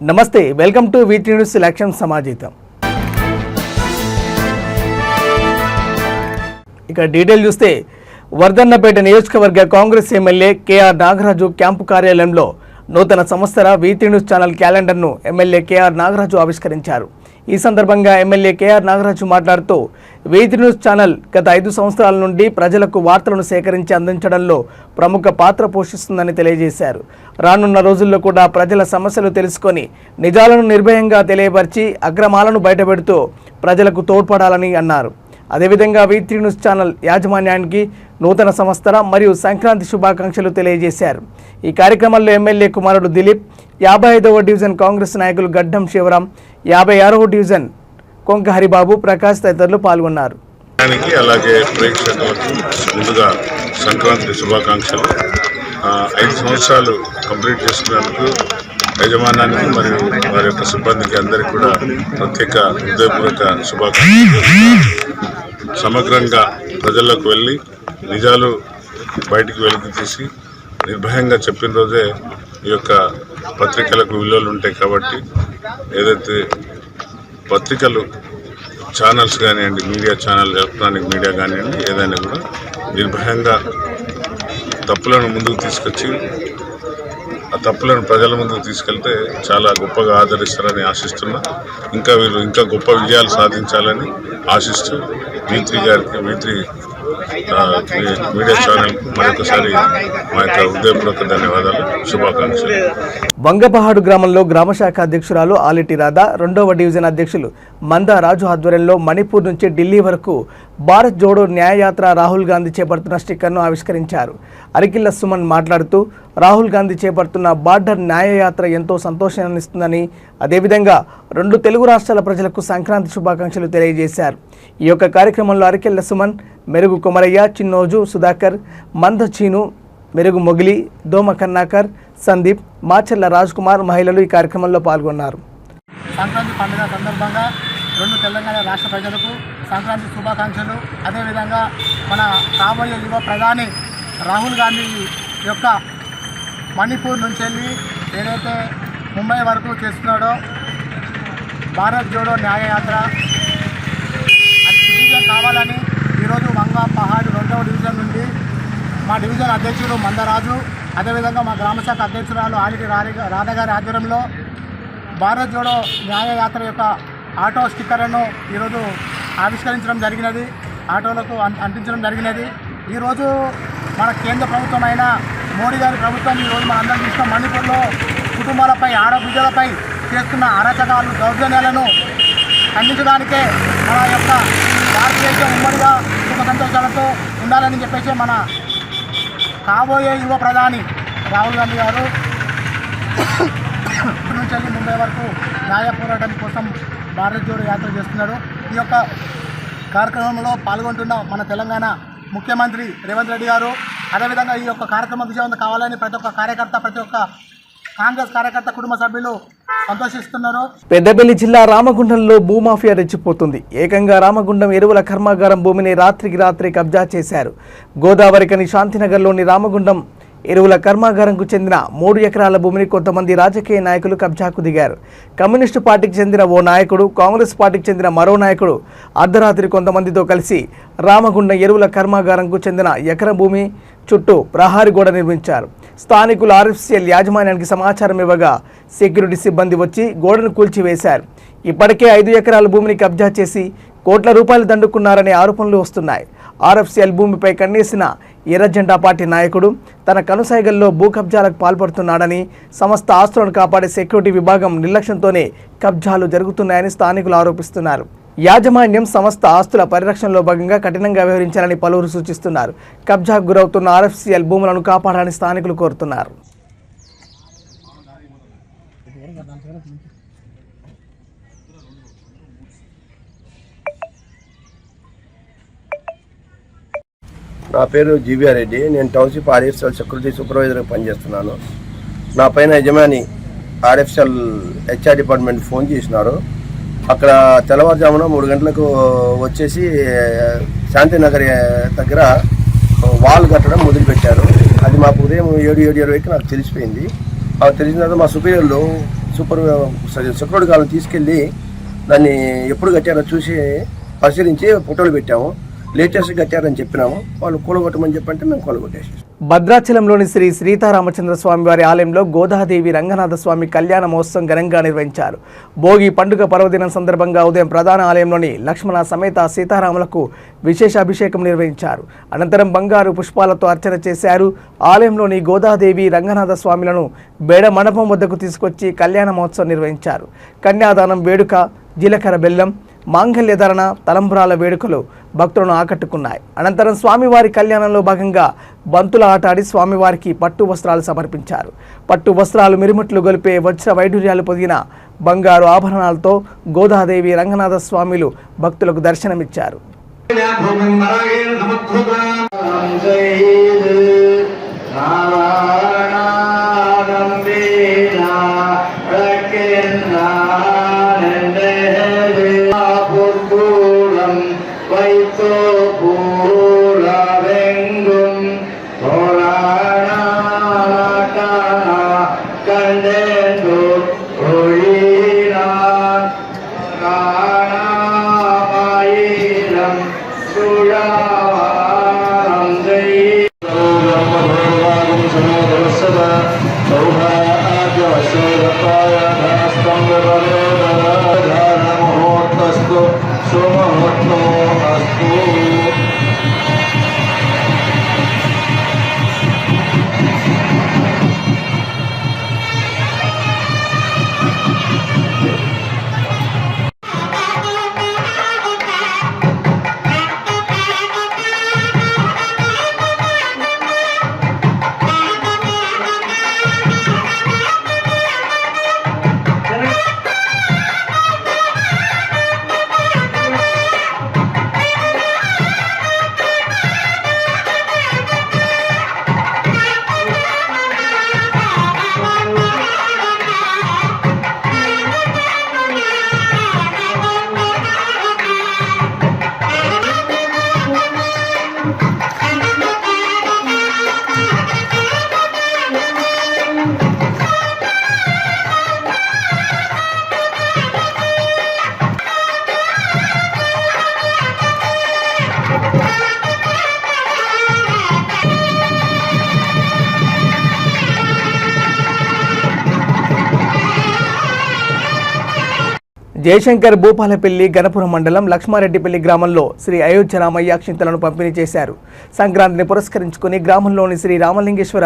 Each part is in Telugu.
నమస్తే, welcome to VT news election సమాజితం. ఇక డీటెయిల్ చూస్తే వర్ధన్నపేట నియోజకవర్గ Congress MLA KR Nagaraju camp కార్యాలయంలో నూతన సంవత్సర వీటీ న్యూస్ ఛానల్ క్యాలెండర్ను ఎమ్మెల్యే కేఆర్ నాగరాజు ఆవిష్కరించారు. ఈ సందర్భంగా ఎమ్మెల్యే కేఆర్ నాగరాజు మాట్లాడుతూ వీటీ న్యూస్ ఛానల్ గత 5 సంవత్సరాల నుండి ప్రజలకు వార్తలను సేకరించి అందించడంలో ప్రముఖ పాత్ర పోషిస్తుందని తెలియజేశారు. రానున్న రోజుల్లో కూడా ప్రజల సమస్యలు తెలుసుకొని నిజాలను నిర్భయంగా తెలియపరిచి అక్రమాలను బయటపెడుతూ ప్రజలకు తోడ్పడాలని అన్నారు. అదేవిధంగా వీటీ న్యూస్ ఛానల్ యాజమాన్యానికి నూతన సంవత్సర మరియు సంక్రాంతి శుభాకాంక్షలు తెలియజేశారు. ఈ కార్యక్రమంలో ఎమ్మెల్యే కుమారుడు దిలీప్, 55వ డివిజన్ కాంగ్రెస్ నాయకులు గడ్డం శివరాం, 56వ డివిజన్ కొంక హరిబాబు, ప్రకాష్ తదితరులు పాల్గొన్నారు. అలాగే ప్రేక్షకులకు ముందుగా సంక్రాంతి శుభాకాంక్షలు. 5 సంవత్సరాలు కంప్లీట్ చేసుకున్నందుకు యజమానానికి మరియు వారి యొక్క సిబ్బందికి అందరికీ కూడా ప్రత్యేక హృదయపూర్వక శుభాకాంక్షలు. సమగ్రంగా ప్రజల్లోకి వెళ్ళి నిజాలు బయటికి వెలికి తీసి నిర్భయంగా చెప్పిన రోజే ఈ యొక్క పత్రికలకు విలువలు ఉంటాయి. కాబట్టి ఏదైతే పత్రికలు ఛానల్స్ కానివ్వండి, మీడియా ఛానల్, ఎలక్ట్రానిక్ మీడియా కానివ్వండి, ఏదైనా కూడా నిర్భయంగా తప్పులను ముందుకు తీసుకొచ్చి ఆ తప్పులను ప్రజల ముందుకు తీసుకెళ్తే చాలా గొప్పగా ఆదరిస్తారని ఆశిస్తున్నా. వీళ్ళు ఇంకా గొప్ప విజయాలు సాధించాలని ఆశిస్తూ వీత్రి గారికి, వీత్రి మీడియా ఛానల్కు మరొకసారి మా యొక్క హృదయపూర్వక ధన్యవాదాలు, శుభాకాంక్షలు. వంగపహాడు గ్రామంలో గ్రామశాఖ అధ్యక్షురాలు ఆలిటి రాధా, 2వ డివిజన్ అధ్యక్షులు మందా రాజు ఆధ్వర్యంలో మణిపూర్ నుంచి ఢిల్లీ వరకు భారత్ జోడో న్యాయయాత్ర రాహుల్ గాంధీ చేపడుతున్న స్టిక్కర్ను ఆవిష్కరించారు. అరికిల్ల సుమన్ మాట్లాడుతూ రాహుల్ గాంధీ చేపడుతున్న బార్డర్ న్యాయయాత్ర ఎంతో సంతోషాన్నిస్తుందని, అదేవిధంగా 2 తెలుగు రాష్ట్రాల ప్రజలకు సంక్రాంతి శుభాకాంక్షలు తెలియజేశారు. ఈ యొక్క కార్యక్రమంలో అరికిల్ల సుమన్, మెరుగు కొమరయ్య, చిన్నోజు సుధాకర్, మంద చీను, మెరుగు మొగిలి, దోమ కన్నాకర్, సందీప్, మాచర్ల రాజ్ కుమార్ మహిళలు ఈ కార్యక్రమంలో పాల్గొన్నారు. సంక్రాంతి పండుగ సందర్భంగా 2 తెలంగాణ రాష్ట్ర ప్రజలకు సంక్రాంతి శుభాకాంక్షలు. అదేవిధంగా మన కాబోయే యువ ప్రధాని రాహుల్ గాంధీ యొక్క మణిపూర్ నుంచి వెళ్ళి ఏదైతే ముంబై వరకు చేస్తున్నాడో భారత్ జోడో న్యాయయాత్ర అది విజయం కావాలని ఈరోజు వంగపహాడ్ 2వ డివిజన్ నుండి మా డివిజన్ అధ్యక్షుడు మందరాజు, అదేవిధంగా మా గ్రామశాఖ అధ్యక్షురాలు ఆలిటి రాధా గారి ఆధ్వర్యంలో భారత్ జోడో న్యాయయాత్ర యొక్క ఆటో స్టిక్కర్లను ఈరోజు ఆవిష్కరించడం జరిగినది, ఆటోలకు అంటించడం జరిగినది. ఈరోజు మన కేంద్ర ప్రభుత్వమైన మోడీ గారి ప్రభుత్వం ఈరోజు మన అందరం చూసిన మణిపూర్లో కుటుంబాలపై, ఆడబిడ్డలపై చేస్తున్న అరాచకాలు, దౌర్జన్యాలను ఖండించడానికే మన యొక్క భారతదేశం ఉమ్మడిగా సుఖ సంతోషాలతో ఉండాలని చెప్పేసి మన కాబోయే యువ ప్రధాని రాహుల్ గాంధీ గారు నుంచి వెళ్ళి ముంబై వరకు న్యాయ పోరాటం కోసం భారత్ జోడో యాత్ర చేస్తున్నారు. ఈ యొక్క కార్యక్రమంలో పాల్గొంటున్న మన తెలంగాణ ముఖ్యమంత్రి రేవంత్ రెడ్డి గారు, అదేవిధంగా ఈ యొక్క కార్యక్రమం విజయవంతం కావాలని ప్రతి ఒక్క కార్యకర్త, ప్రతి ఒక్క కాంగ్రెస్ కార్యకర్త కుటుంబ సభ్యులు సంతోషిస్తున్నారు. పెద్దపల్లి జిల్లా రామగుండంలో భూమాఫియా రెచ్చిపోతుంది. ఏకంగా రామగుండం ఎరువుల కర్మాగారం భూమిని రాత్రికి రాత్రి కబ్జా చేశారు. గోదావరికని శాంతినగర్లోని రామగుండం ఎరువుల కర్మాగారంకు చెందిన 3 ఎకరాల భూమిని కొంతమంది రాజకీయ నాయకులు కబ్జాకు దిగారు. కమ్యూనిస్టు పార్టీకి చెందిన ఓ నాయకుడు, కాంగ్రెస్ పార్టీకి చెందిన మరో నాయకుడు అర్ధరాత్రి కొంతమందితో కలిసి రామగుండం ఎరువుల కర్మాగారంకు చెందిన ఎకర భూమి చుట్టూ ప్రహారీ గోడ నిర్మించారు. స్థానికులు ఆర్ఎఫ్సిఎల్ యాజమాన్యానికి సమాచారం ఇవ్వగా సెక్యూరిటీ సిబ్బంది వచ్చి గోడను కూల్చివేశారు. ఇప్పటికే 5 ఎకరాల భూమిని కబ్జా చేసి కోట్ల రూపాయలు దండుకున్నారనే ఆరోపణలు వస్తున్నాయి. ఆర్ఎఫ్సిఎల్ భూమిపై కన్నేసిన ఎర్రజెండా పార్టీ నాయకుడు తన కనుసైగల్లో భూ కబ్జాలకు పాల్పడుతున్నాడని, సమస్త ఆస్తులను కాపాడే సెక్యూరిటీ విభాగం నిర్లక్ష్యంతోనే కబ్జాలు జరుగుతున్నాయని స్థానికులు ఆరోపిస్తున్నారు. యాజమాన్యం సమస్త ఆస్తుల పరిరక్షణలో భాగంగా కఠినంగా వ్యవహరించాలని పలువురు సూచిస్తున్నారు. కబ్జాకు గురవుతున్న ఆర్ఎఫ్సిఎల్ భూములను కాపాడాలని స్థానికులు కోరుతున్నారు. నా పేరు జీవీఆర్ రెడ్డి. నేను టౌన్షిప్ ఆర్ఎఫ్సిఎల్ సెక్యూరిటీ సూపర్వైజర్గా పనిచేస్తున్నాను. నా పైన యజమాని ఆర్ఎఫ్సిఎల్ హెచ్ఆర్ డిపార్ట్మెంట్ ఫోన్ చేసినారు. అక్కడ తెల్లవారుజామున 3 గంటలకు వచ్చేసి శాంతినగర్ దగ్గర వాల్ కట్టడం మొదలుపెట్టారు. అది మాకు ఉదయం 7:20కి నాకు తెలిసిపోయింది. తెలిసిన తర్వాత మా సుపీరియర్లు సెక్యూరిటీ గార్డుని తీసుకెళ్ళి దాన్ని ఎప్పుడు కట్టారో చూసి పరిశీలించి ఫోటోలు పెట్టాము. లేటెస్ట్ కట్టారని చెప్పినాము. వాళ్ళు కూలగొట్టమని చెప్పంటే మేము కూలగొట్టేసి. భద్రాచలంలోని శ్రీ సీతారామచంద్ర స్వామి వారి ఆలయంలో గోదాదేవి రంగనాథ స్వామి కళ్యాణ మహోత్సవం ఘనంగా నిర్వహించారు. భోగి పండుగ పర్వదినం సందర్భంగా ఉదయం ప్రధాన ఆలయంలోని లక్ష్మణ సమేత సీతారాములకు విశేష అభిషేకం నిర్వహించారు. అనంతరం బంగారు పుష్పాలతో అర్చన చేశారు. ఆలయంలోని గోదాదేవి రంగనాథ స్వామిలను బేడ మండపం వద్దకు తీసుకొచ్చి కళ్యాణ మహోత్సవం నిర్వహించారు. కన్యాదానం వేడుక, జీలకర్ర బెల్లం, మాంగళ్యధరణ, తలంబ్రాల వేడుకలు భక్తులను ఆకట్టుకున్నాయి. అనంతరం స్వామివారి కళ్యాణంలో భాగంగా బంతుల ఆట ఆడి స్వామివారికి పట్టు వస్త్రాలు సమర్పించారు. పట్టు వస్త్రాలు మిరుమిట్లు గొలిపే వజ్ర వైఢూర్యాలు పొదిగిన బంగారు ఆభరణాలతో గోదాదేవి రంగనాథ స్వామిలు భక్తులకు దర్శనమిచ్చారు. జయశంకర్ భూపాలపల్లి గణపురం మండలం లక్ష్మారెడ్డిపల్లి గ్రామంలో శ్రీ అయోధ్య రామయ్య అక్షింతలను పంపిణీ చేశారు. సంక్రాంతిని పురస్కరించుకుని గ్రామంలోని శ్రీ రామలింగేశ్వర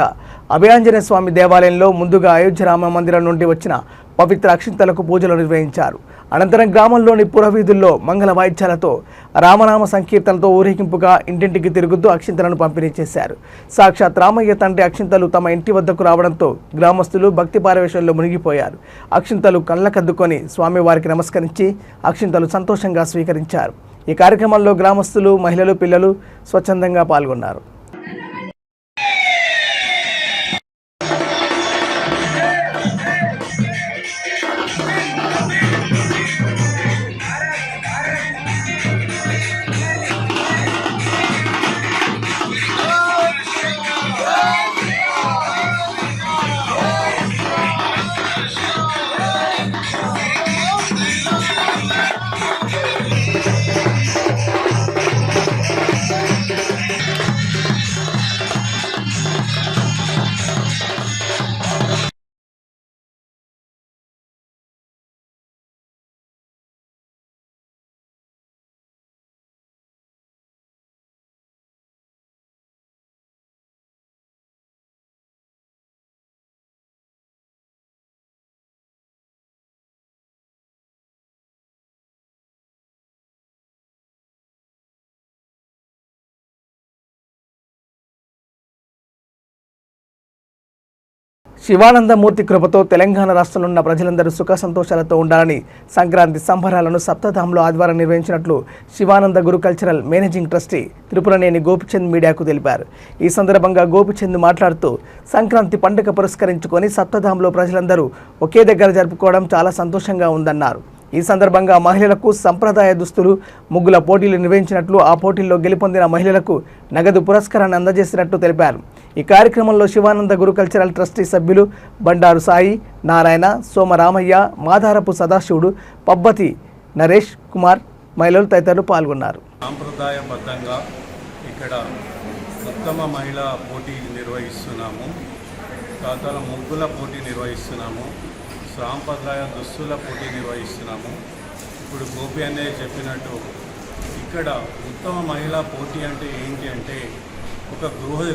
అభయాంజనేయ స్వామి దేవాలయంలో ముందుగా అయోధ్య రామ మందిరం నుండి వచ్చిన పవిత్ర అక్షింతలకు పూజలు నిర్వహించారు. అనంతరం గ్రామంలోని పురవీధుల్లో మంగళ వాయిద్యాలతో రామనామ సంకీర్తనతో ఊరేగింపుగా ఇంటింటికి తిరుగుతూ అక్షింతలను పంపిణీ చేశారు. సాక్షాత్ రామయ్య తండ్రి అక్షింతలు తమ ఇంటి వద్దకు రావడంతో గ్రామస్తులు భక్తి పారవేశంలో మునిగిపోయారు. అక్షింతలు కళ్ళకద్దుకొని స్వామివారికి నమస్కరించి అక్షింతలు సంతోషంగా స్వీకరించారు. ఈ కార్యక్రమంలో గ్రామస్తులు, మహిళలు, పిల్లలు స్వచ్ఛందంగా పాల్గొన్నారు. శివానందమూర్తి కృపతో తెలంగాణ రాష్ట్రంలో ఉన్న ప్రజలందరూ సుఖ సంతోషాలతో ఉండాలని సంక్రాంతి సంబరాలను సప్తధాంలో ఆదివారం నిర్వహించినట్లు శివానంద గురు కల్చరల్ మేనేజింగ్ ట్రస్టీ తిరుపురనేని గోపిచంద్ మీడియాకు తెలిపారు. ఈ సందర్భంగా గోపిచంద్ మాట్లాడుతూ సంక్రాంతి పండుగ పురస్కరించుకొని సప్తధాంలో ప్రజలందరూ ఒకే దగ్గర జరుపుకోవడం చాలా సంతోషంగా ఉందన్నారు. ఈ సందర్భంగా మహిళలకు సంప్రదాయ దుస్తులు, ముగ్గుల పోటీలు నిర్వహించినట్లు, ఆ పోటీల్లో గెలుపొందిన మహిళలకు నగదు పురస్కారాన్ని అందజేసినట్టు తెలిపారు. ఈ కార్యక్రమంలో శివానంద గురు కల్చరల్ ట్రస్టీ సభ్యులు బండారు సాయి, నారాయణ, సోమరామయ్య, మాధారపు సదాశివుడు, పబ్బతి నరేష్ కుమార్, మహిళలు తదితరులు పాల్గొన్నారు. సాంప్రదాయబద్ధంగా ఇక్కడ ఉత్తమ మహిళా పోటీ నిర్వహిస్తున్నాము. తర్వాత ముగ్గుల పోటీ నిర్వహిస్తున్నాము. సాంప్రదాయ దుస్తుల పోటీ నిర్వహిస్తున్నాము. ఇప్పుడు గోపి అనే చెప్పినట్టు ఇక్కడ ఉత్తమ మహిళా పోటీ అంటే ఏంటి అంటే ఒక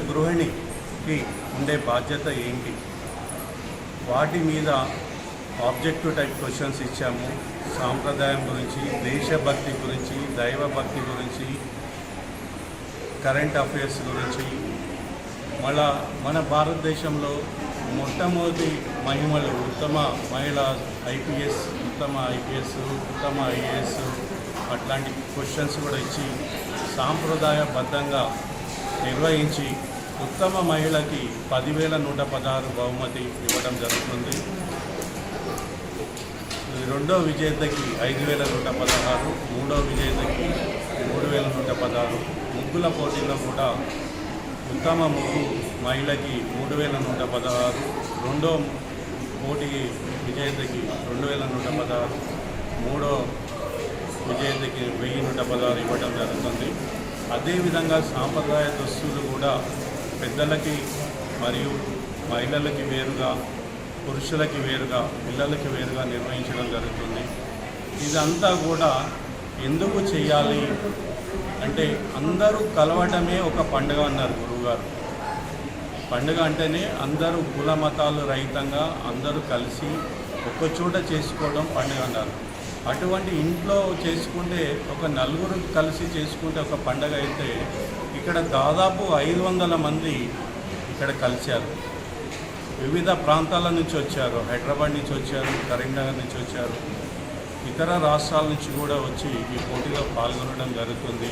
గృహిణికి ఉండే బాధ్యత ఏంటి, వాటి మీద ఆబ్జెక్టివ్ టైప్ క్వశ్చన్స్ ఇచ్చాము. సాంప్రదాయం గురించి, దేశభక్తి గురించి, దైవభక్తి గురించి, కరెంట్ అఫైర్స్ గురించి, మళ్ళా మన భారతదేశంలో మొట్టమొదటి మహిళలు ఉత్తమ మహిళ ఐపీఎస్, ఉత్తమ ఐపీఎస్, ఉత్తమ ఐఏఎస్ అట్లాంటి క్వశ్చన్స్ కూడా ఇచ్చి సాంప్రదాయబద్ధంగా నిర్వహించి ఉత్తమ మహిళకి 10,116 బహుమతి ఇవ్వడం జరుగుతుంది. రెండో విజేతకి 5,116, మూడో విజేతకి 3,116. ముగ్గుల పోటీలో కూడా ఉత్తమ ముగ్గు మహిళకి 3,116, రెండో పోటీ విజేతకి 2,116, మూడో విజేతకి 1,116 ఇవ్వడం జరుగుతుంది. అదేవిధంగా సాంప్రదాయ దుస్తులు కూడా పెద్దలకి మరియు మహిళలకి వేరుగా, పురుషులకి వేరుగా, పిల్లలకి వేరుగా నిర్వహించడం జరుగుతుంది. ఇదంతా కూడా ఎందుకు చేయాలి అంటే అందరూ కలవటమే ఒక పండుగ అన్నారు గురువుగారు. పండుగ అంటేనే అందరూ కుల మతాలు రహితంగా అందరూ కలిసి ఒక్కచోట చేసుకోవడం పండుగ అన్నారు. అటువంటి ఇంట్లో చేసుకుంటే ఒక నలుగురు కలిసి చేసుకుంటే ఒక పండుగ అయితే ఇక్కడ దాదాపు 500 మంది ఇక్కడ కలిశారు. వివిధ ప్రాంతాల నుంచి వచ్చారు, హైదరాబాద్ నుంచి వచ్చారు, కరీంనగర్ నుంచి వచ్చారు, ఇతర రాష్ట్రాల నుంచి కూడా వచ్చి ఈ పోటీలో పాల్గొనడం జరుగుతుంది.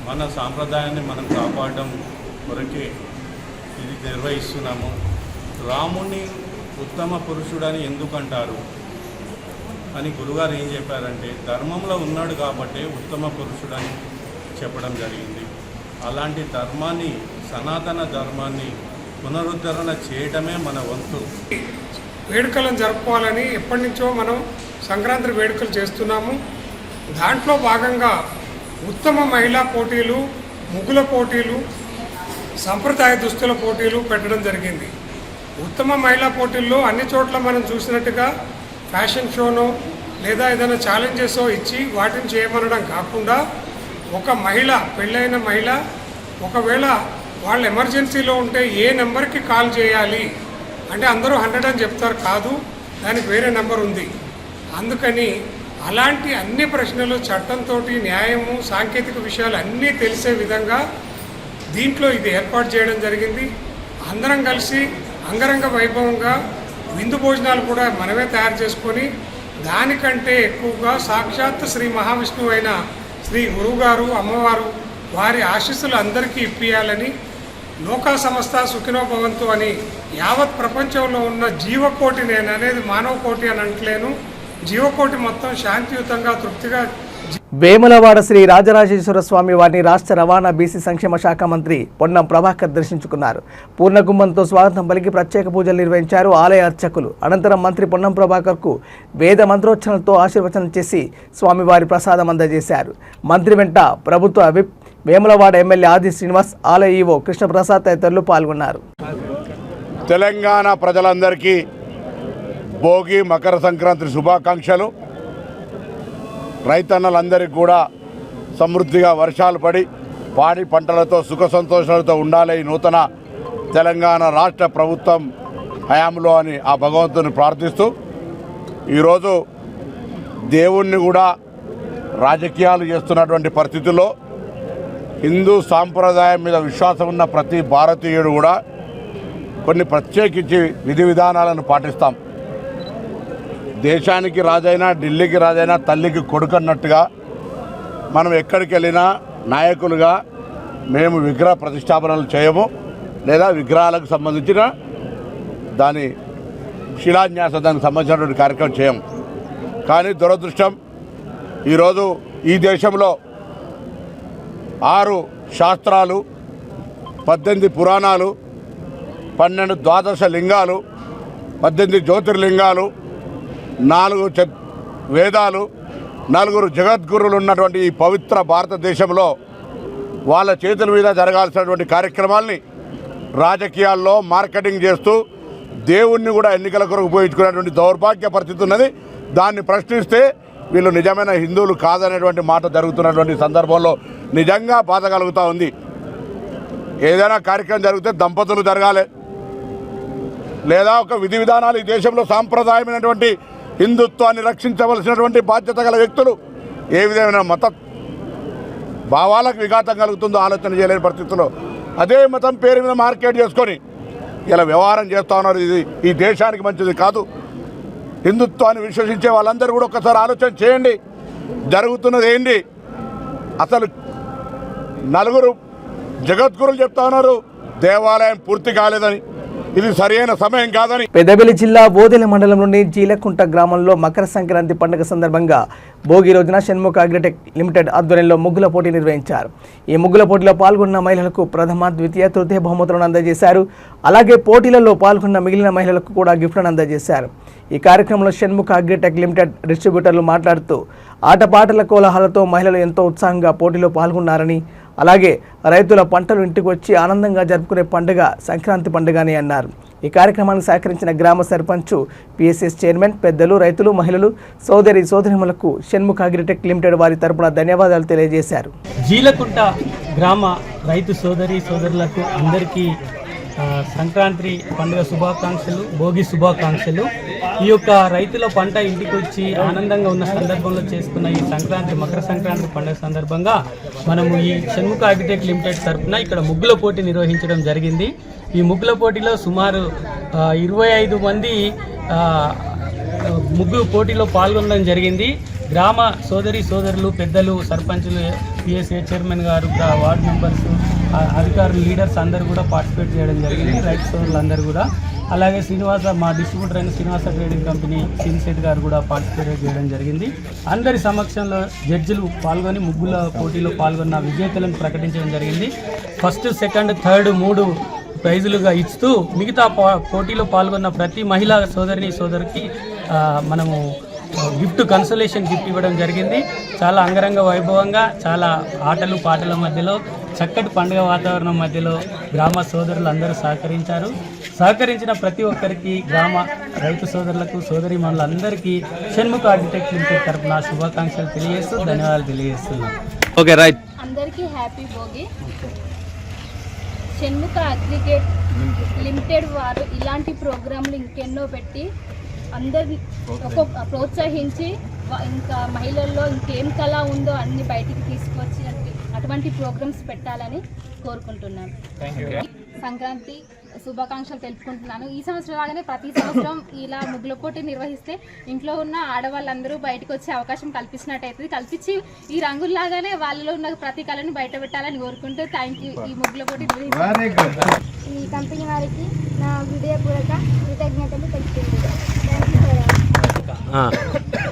మన సాంప్రదాయాన్ని మనం కాపాడడం కొరకే ఇది నిర్వహిస్తున్నాము. రాముని ఉత్తమ పురుషుడని ఎందుకంటారు అని గురుగారు ఏం చెప్పారంటే ధర్మంలో ఉన్నాడు కాబట్టి ఉత్తమ పురుషుడని చెప్పడం జరిగింది. అలాంటి ధర్మాన్ని, సనాతన ధర్మాన్ని పునరుద్ధరణ చేయడమే మన వంతు. వేడుకలను జరుపుకోవాలని ఎప్పటి నుంచో మనం సంక్రాంతి వేడుకలు చేస్తున్నాము. దాంట్లో భాగంగా ఉత్తమ మహిళా పోటీలు, ముగ్గుల పోటీలు, సంప్రదాయ దుస్తుల పోటీలు పెట్టడం జరిగింది. ఉత్తమ మహిళా పోటీల్లో అన్ని చోట్ల మనం చూసినట్టుగా ఫ్యాషన్ షోనో లేదా ఏదైనా ఛాలెంజెస్ ఇచ్చి వాటిని చేయమనడం కాకుండా ఒక మహిళ, పెళ్ళైన మహిళ ఒకవేళ వాళ్ళు ఎమర్జెన్సీలో ఉంటే ఏ నెంబర్కి కాల్ చేయాలి అంటే అందరూ 100 అని చెప్తారు, కాదు దానికి వేరే నెంబర్ ఉంది. అందుకని అలాంటి అన్ని ప్రశ్నలు చట్టంతో, న్యాయము, సాంకేతిక విషయాలు అన్నీ తెలిసే విధంగా దీంట్లో ఇది ఏర్పాటు చేయడం జరిగింది. అందరం కలిసి అంగరంగ వైభవంగా విందు భోజనాలు కూడా మనమే తయారు చేసుకొని దానికంటే ఎక్కువగా సాక్షాత్ శ్రీ మహావిష్ణువు అయిన శ్రీ గురువుగారు, అమ్మవారు వారి ఆశీస్సులు అందరికీ ఇప్పియాలని, లోకా సమస్త సుఖినో భవంతు అని యావత్ ప్రపంచంలో ఉన్న జీవకోటి, నేను అనేది మానవ కోటి అని అంటలేను, జీవకోటి మొత్తం శాంతియుతంగా తృప్తిగా. వేములవాడ శ్రీ రాజరాజేశ్వర స్వామి వారిని రాష్ట్ర రవాణా బీసీ సంక్షేమ శాఖ మంత్రి పొన్నం ప్రభాకర్ దర్శించుకున్నారు. పూర్ణకుంభంతో స్వాగతం పలికి ప్రత్యేక పూజలు నిర్వహించారు ఆలయ అర్చకులు. అనంతరం మంత్రి పొన్నం ప్రభాకర్కు వేద మంత్రోచ్చరణలతో ఆశీర్వచనం చేసి స్వామివారి ప్రసాదం అందజేశారు. మంత్రి వెంట ప్రభుత్వ విప్, వేములవాడ ఎమ్మెల్యే ఆది శ్రీనివాస్, ఆలయ ఈవో కృష్ణప్రసాద్ తదితరులు పాల్గొన్నారు. తెలంగాణ ప్రజలందరికీ భోగి, మకర సంక్రాంతి శుభాకాంక్షలు. రైతన్నలందరికీ కూడా సమృద్ధిగా వర్షాలు పడి పాడి పంటలతో సుఖ సంతోషాలతో ఉండాలి ఈ నూతన తెలంగాణ రాష్ట్ర ప్రభుత్వం హయాంలో అని ఆ భగవంతుని ప్రార్థిస్తూ ఈరోజు దేవుణ్ణి కూడా రాజకీయాలు చేస్తున్నటువంటి పరిస్థితుల్లో హిందూ సాంప్రదాయం మీద విశ్వాసం ఉన్న ప్రతి భారతీయుడు కూడా కొన్ని ప్రత్యేకించి విధి విధానాలను పాటిస్తాం. దేశానికి రాజైనా, ఢిల్లీకి రాజైనా తల్లికి కొడుకు అన్నట్టుగా మనం ఎక్కడికి వెళ్ళినా నాయకులుగా మేము విగ్రహ ప్రతిష్టాపనలు చేయము, లేదా విగ్రహాలకు సంబంధించిన దాని శిలాన్యాస దానికి సంబంధించినటువంటి కార్యక్రమం చేయము. కానీ దురదృష్టం ఈరోజు ఈ దేశంలో 6 శాస్త్రాలు, 18 పురాణాలు, 12 ద్వాదశ లింగాలు, 18 జ్యోతిర్లింగాలు, 4 వేదాలు, 4 జగద్గురులు ఉన్నటువంటి ఈ పవిత్ర భారతదేశంలో వాళ్ళ చేతుల మీద జరగాల్సినటువంటి కార్యక్రమాల్ని రాజకీయాల్లో మార్కెటింగ్ చేస్తూ దేవుణ్ణి కూడా ఎన్నికల కొరకు ఉపయోగించుకునేటువంటి దౌర్భాగ్య పరిస్థితి ఉన్నది. దాన్ని ప్రశ్నిస్తే వీళ్ళు నిజమైన హిందువులు కాదనేటువంటి మాట జరుగుతున్నటువంటి సందర్భంలో నిజంగా బాధ కలుగుతూ ఉంది. ఏదైనా కార్యక్రమం జరిగితే దంపతులు జరగాలి, లేదా ఒక విధి విధానాలు ఈ దేశంలో సాంప్రదాయమైనటువంటి హిందుత్వాన్ని రక్షించవలసినటువంటి బాధ్యత గల వ్యక్తులు ఏ విధమైన మత భావాలకు విఘాతం కలుగుతుందో ఆలోచన చేయలేని పరిస్థితుల్లో అదే మతం పేరు మీద మార్కెట్ చేసుకొని ఇలా వ్యవహారం చేస్తూ ఉన్నారు. ఇది ఈ దేశానికి మంచిది కాదు. హిందుత్వాన్ని విశ్వసించే వాళ్ళందరూ కూడా ఒకసారి ఆలోచన చేయండి. జరుగుతున్నది ఏంటి? అసలు 4 జగద్గురులు చెప్తా ఉన్నారు దేవాలయం పూర్తి కాలేదని, ఇది సరైన సమయం కాదని. పెద్దపల్లి జిల్లా బోదెల మండలంలోని జీలకుంట గ్రామంలో మకర సంక్రాంతి పండుగ సందర్భంగా భోగి రోజున షణ్ముఖ అగ్రిటెక్ లిమిటెడ్ ఆధ్వర్యంలో ముగ్గుల పోటీ నిర్వహించారు. ఈ ముగ్గుల పోటీలో పాల్గొన్న మహిళలకు ప్రథమ, ద్వితీయ, తృతీయ బహుమతులను అందజేశారు. అలాగే పోటీలలో పాల్గొన్న మిగిలిన మహిళలకు కూడా గిఫ్ట్లను అందజేశారు. ఈ కార్యక్రమంలో షణ్ముఖ అగ్రిటెక్ లిమిటెడ్ డిస్ట్రిబ్యూటర్లు మాట్లాడుతూ ఆటపాటల కోలాహలతో మహిళలు ఎంతో ఉత్సాహంగా పోటీలో పాల్గొన్నారని, అలాగే రైతుల పంటలు ఇంటికి వచ్చి ఆనందంగా జరుపుకునే పండుగ సంక్రాంతి పండుగ అని అన్నారు. ఈ కార్యక్రమాన్ని సహకరించిన గ్రామ సర్పంచ్, పిఎస్ఎస్ చైర్మన్, పెద్దలు, రైతులు, మహిళలు, సోదరిమణులకు షణ్ముఖ అగ్రిటెక్ లిమిటెడ్ వారి తరపున ధన్యవాదాలు తెలియజేశారు. జీలకుంట గ్రామ రైతు సోదరులకు అందరికీ సంక్రాంతి పండుగ శుభాకాంక్షలు, భోగి శుభాకాంక్షలు. ఈ యొక్క రైతుల పంట ఇంటికి వచ్చి ఆనందంగా ఉన్న సందర్భంలో చేసుకున్న ఈ మకర సంక్రాంతి పండుగ సందర్భంగా మనము ఈ షణ్ముఖ అగ్రిటెక్ లిమిటెడ్ తరఫున ఇక్కడ ముగ్గుల పోటీ నిర్వహించడం జరిగింది. ఈ ముగ్గుల పోటీలో సుమారు 25 మంది ముగ్గులు పోటీలో పాల్గొనడం జరిగింది. గ్రామ సోదరులు, పెద్దలు, సర్పంచులు, పిఎస్ఏ చైర్మన్ గారు, వార్డు మెంబర్స్, అధికారులు, లీడర్స్ అందరూ కూడా పార్టిసిపేట్ చేయడం జరిగింది. రైతు సోదరులందరూ కూడా, అలాగే మా డిస్ట్రిబ్యూటర్ అయిన శ్రీనివాస ట్రేడింగ్ కంపెనీ సిన్సెట్ గారు కూడా పార్టిసిపేట్ చేయడం జరిగింది. అందరి సమక్షంలో జడ్జిలు పాల్గొని ముగ్గుల పోటీలో పాల్గొన్న విజేతలను ప్రకటించడం జరిగింది. ఫస్ట్, సెకండ్, థర్డ్ 3 ప్రైజులుగా ఇస్తూ మిగతా పోటీలో పాల్గొన్న ప్రతి మహిళా సోదరికి మనము కన్సోలేషన్ గిఫ్ట్ ఇవ్వడం జరిగింది. చాలా అంగరంగ వైభవంగా, చాలా ఆటలు పాటల మధ్యలో, చక్కటి పండుగ వాతావరణం మధ్యలో గ్రామ సోదరులు అందరూ సహకరించిన ప్రతి ఒక్కరికి, గ్రామ రైతు సోదరులకు, సోదరీమణులందరికీ షణ్ముఖ అగ్రిటెక్ లిమిటెడ్ తరపున శుభాకాంక్షలు తెలియజేస్తూ ధన్యవాదాలు తెలియజేస్తున్నాం. Okay, right. అందరికీ happy Bhogi. Shanmukha agritech limited వారు ఇలాంటి ప్రోగ్రాంలు ఇంకెన్నో పెట్టి అందరిని ప్రోత్సహించి, ఇంకా మహిళల్లో ఇంకేం కళ ఉందో అన్ని బయటికి తీసుకొచ్చి అటువంటి ప్రోగ్రామ్స్ పెట్టాలని కోరుకుంటున్నాను. సంక్రాంతి శుభాకాంక్షలు తెలుపుకుంటున్నాను. ఈ సంవత్సరం లాగానే ప్రతి సంవత్సరం ఇలా ముగ్గుల పోటీ నిర్వహిస్తే ఇంట్లో ఉన్న ఆడవాళ్ళందరూ బయటకు వచ్చే అవకాశం కల్పించినట్టయితే, కల్పించి ఈ రంగుల్లాగానే వాళ్ళలో ఉన్న ప్రతి కళను బయట పెట్టాలని కోరుకుంటూ థ్యాంక్ యూ. ఈ ముగ్గుల పోటీ ఈ కంపెనీ వారికి నా హృదయపూర్వక కృతజ్ఞతలు తెలుపుతున్నాను.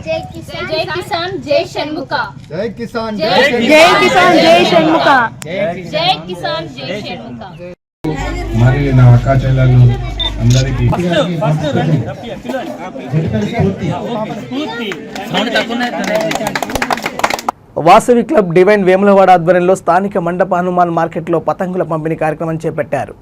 జై కిసాన్, జై కిసాన్, జై షణ్ముఖ. జై కిసాన్, జై కిసాన్, జై షణ్ముఖ. జై కిసాన్, జై షణ్ముఖ. మరి నా అక్క చెల్లెలు అందరికీ వాసవి క్లబ్ డివైన్ వేములవాడ ఆధ్వర్యంలో స్థానిక మండప హనుమాన్ మార్కెట్లో పతంగుల పంపిణీ కార్యక్రమం చేపట్టారు.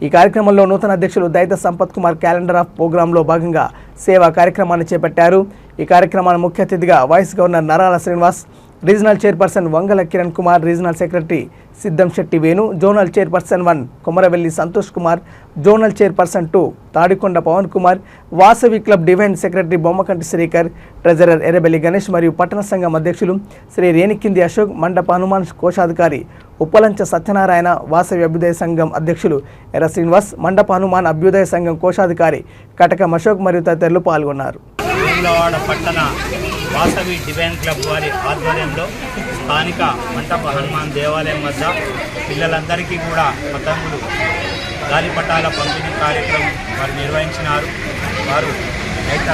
ఈ కార్యక్రమంలో నూతన అధ్యక్షులు దైత సంపత్ కుమార్ క్యాలెండర్ ఆఫ్ ప్రోగ్రాంలో భాగంగా సేవా కార్యక్రమాన్ని చేపట్టారు. ఈ కార్యక్రమాన్ని ముఖ్య అతిథిగా vice governor Narala Srinivas, regional chairperson Vangala Kiran Kumar, regional secretary Siddham Shetty Venu, zonal chairperson 1 Komaravelli Santosh Kumar, zonal chairperson 2 Tadikonda Pavan Kumar, Vasavi club divine secretary Bommakanti Srikar, treasurer Errabelli Ganesh మరియు పట్టణ సంఘం అధ్యక్షులు శ్రీ రేణికింది అశోక్, మండప హనుమాన్ కోశాధికారి ఉప్పలంచ సత్యనారాయణ, వాసవి అభ్యుదయ సంఘం అధ్యక్షులు ఎర్ర శ్రీనివాస్, మండప హనుమాన్ అభ్యుదయ సంఘం కోశాధికారి కటకం అశోక్ మరియు తదితరులు పాల్గొన్నారు. పట్టణ వాసవి డివైన్ క్లబ్ వారి ఆధ్వర్యంలో స్థానిక మంటప హనుమాన్ దేవాలయం వద్ద పిల్లలందరికీ కూడా పతంగులు, గాలిపటాల పంపిణీ కార్యక్రమం వారు నిర్వహించినారు. వారు దైత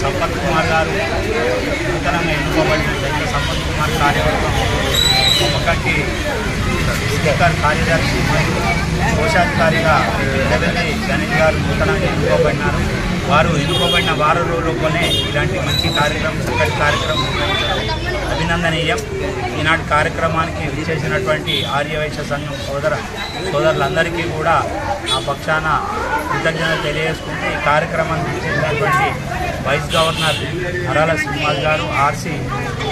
సంపత్ కుమార్ గారు, నూతనంగా ఎన్నుకోబడిన దైత సంపత్ కుమార్ కార్యవర్గం, ఉన్నటువంటి స్పీకర్ కార్యదర్శి మరియు కోశాధికారిగా ఎర్రబెల్లి గణేష్ గారు నూతనంగా ఎన్నుకోబడినారు. వారు ఎన్నుకోబడిన వారం రోజుల్లోనే ఇలాంటి మంచి కార్యక్రమం, చక్కటి కార్యక్రమం అభినందనీయం. ఈనాటి కార్యక్రమానికి విచ్చేసినటువంటి ఆర్యవైశ్య సంఘం సోదరులందరికీ కూడా ఆ పక్షాన కృతజ్ఞతలు తెలియజేసుకుంటూ ఈ కార్యక్రమాన్ని విచ్చేసినటువంటి వైస్ గవర్నర్ అరాల శ్రీనివాస్ గారు, ఆర్సీ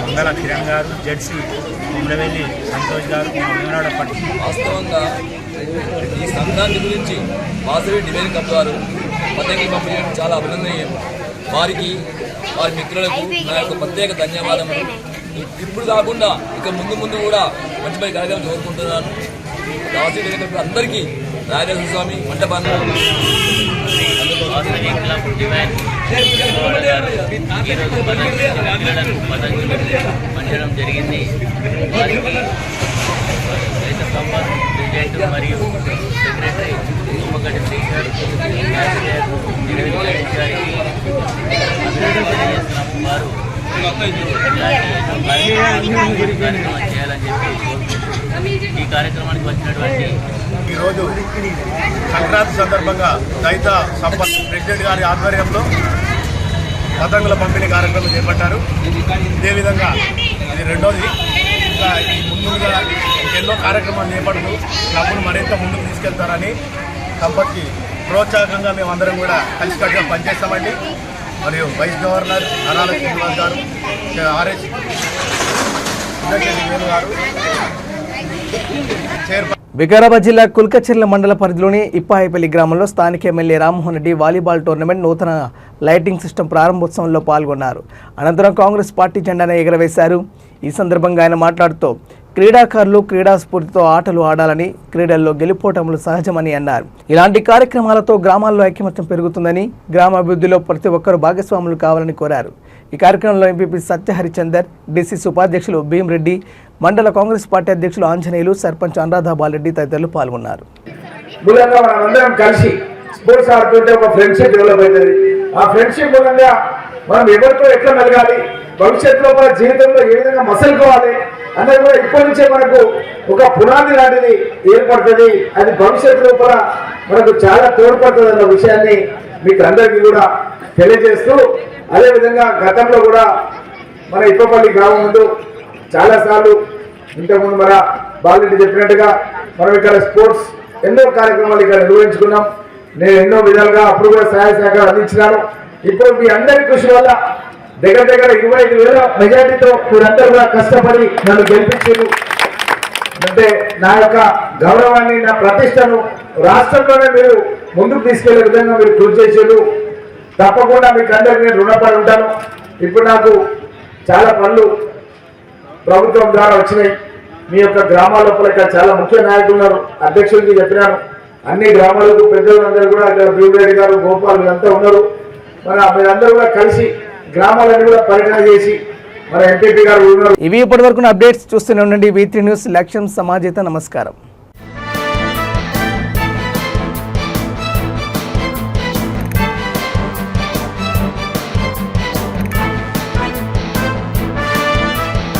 మంగళ కిరణ్ గారు, జెడ్సీ కుమ్రవెల్లి సంతోష్ గారు, వేమనాడపట్టి. వాస్తవంగా ఈ సంక్రాంతి గురించి వాసవి డివైన్ కప్ గారు పతంగులు పంపించడం చాలా అభినందనీయం. వారికి, వారి మిత్రులకు నా యొక్క ప్రత్యేక ధన్యవాదములు. ఇప్పుడు కాకుండా ఇక ముందు కూడా మంచి మంచి కార్యక్రమం కోరుకుంటున్నాను. వాసవి డివైన్ కప్ అందరికీ రాజేశ్వర స్వామి మంటపాన్ని పంచడం జరిగింది. ప్రెసిడెంట్ మరియు సెక్రటరీ తుమ్మగడ్డి శ్రీధర్ గారికి అభినందనలు వారు చేయాలని చెప్పి ఈ కార్యక్రమానికి వచ్చినటువంటి ఈరోజు సంక్రాంతి సందర్భంగా దైత సంపత్ ప్రెసిడెంట్ గారి ఆధ్వర్యంలో పతంగుల పంపిణీ కార్యక్రమం చేపట్టారు. ఇదేవిధంగా ఇది రెండోది. ఇంకా ఈ ముందుగా ఎన్నో కార్యక్రమాలు చేపడుతూ క్లబ్ను మరింత ముందుకు తీసుకెళ్తారని సంపత్కి ప్రోత్సాహకంగా మేమందరం కూడా కలిసికట్టుగా పనిచేస్తామండి. మరియు వైస్ గవర్నర్ అరాల శ్రీనివాస్ గారు, ఆర్ఎస్ వేణు గారు, చైర్మన్. వికారాబాద్ జిల్లా కుల్కచెర్ల మండల పరిధిలోని ఇప్పాయిపల్లి గ్రామంలో స్థానిక MLA Rammohan Reddy volleyball tournament నూతన లైటింగ్ సిస్టమ్ ప్రారంభోత్సవంలో పాల్గొన్నారు. అనంతరం కాంగ్రెస్ పార్టీ జెండాను ఎగరవేశారు. ఈ సందర్భంగా ఆయన మాట్లాడుతూ క్రీడాకారులు క్రీడా స్ఫూర్తితో ఆటలు ఆడాలని, క్రీడల్లో గెలుపోటములు సహజమని అన్నారు. ఇలాంటి కార్యక్రమాలతో గ్రామాల్లో ఐకమత్యం పెరుగుతుందని, గ్రామాభివృద్ధిలో ప్రతి ఒక్కరూ భాగస్వాములు కావాలని కోరారు. ఈ కార్యక్రమంలో ఎంపీపీ సత్యహరిచందర్, డీసీసీ ఉపాధ్యక్షులు భీమరెడ్డి, మండల కాంగ్రెస్ పార్టీ అధ్యక్షులు ఆంజనేయులు, సర్పంచ్ అనురాధ బాలరెడ్డి తదితరులు పాల్గొన్నారు. మూలంగా మనమందరం కలిసి స్పోర్ట్స్ ఆడుతుంటే ఒక ఫ్రెండ్షిప్ డెవలప్ అవుతుంది. ఆ ఫ్రెండ్షిప్ మూలంగా మనం ఎవరితో ఎట్లా మెలగాలి, భవిష్యత్తులో మన జీవితంలో ఏ విధంగా మసలుకోవాలి అన్నది కూడా ఇప్పటి నుంచే మనకు ఒక పునాది లాంటిది ఏర్పడుతుంది. అది భవిష్యత్తు లోపల మనకు చాలా తోడ్పడుతుంది అన్న విషయాన్ని మీకు అందరికీ కూడా తెలియజేస్తూ, అదేవిధంగా గతంలో కూడా మన ఇప్పపల్లి గ్రామం ముందు చాలాసార్లు ఇంతకుముందు మన బాలరెడ్డి చెప్పినట్టుగా మనం ఇక్కడ స్పోర్ట్స్ ఎన్నో కార్యక్రమాలు ఇక్కడ నిర్వహించుకున్నాం. నేను ఎన్నో విధాలుగా అప్పుడు కూడా సహాయ సహకారం అందించినాను. ఇప్పుడు మీ అందరి కృషి వల్ల దగ్గర 25,000 మెజార్టీతో మీరందరూ కూడా కష్టపడి నన్ను గెలిపించారు. అంటే నా యొక్క గౌరవాన్ని, నా ప్రతిష్టను రాష్ట్రంలోనే మీరు ముందుకు తీసుకెళ్లే విధంగా మీరు కృషి చేశారు. తప్పకుండా మీకు అందరికీ నేను రుణపడి ఉంటాను. ఇప్పుడు నాకు చాలా పనులు ప్రభుత్వం ద్వారా వచ్చినాయి. మీ యొక్క గ్రామాల లోపల ఇక్కడ చాలా ముఖ్య నాయకులు ఉన్నారు. అధ్యక్షుడికి చెప్పినాను, అన్ని గ్రామాలకు పెద్దలందరూ కూడా ఇక్కడ భీమరెడ్డి గారు, గోపాల్ వీళ్ళంతా ఉన్నారు. మీరందరూ కూడా కలిసి గ్రామాలన్నీ కూడా పర్యటన చేసి మన ఎంపీపీ గారు ఉన్నారు. ఇవి ఇప్పటివరకు అప్డేట్స్ చూస్తూనే ఉండండి. V3 news. లక్ష్యం సమాజేత. నమస్కారం.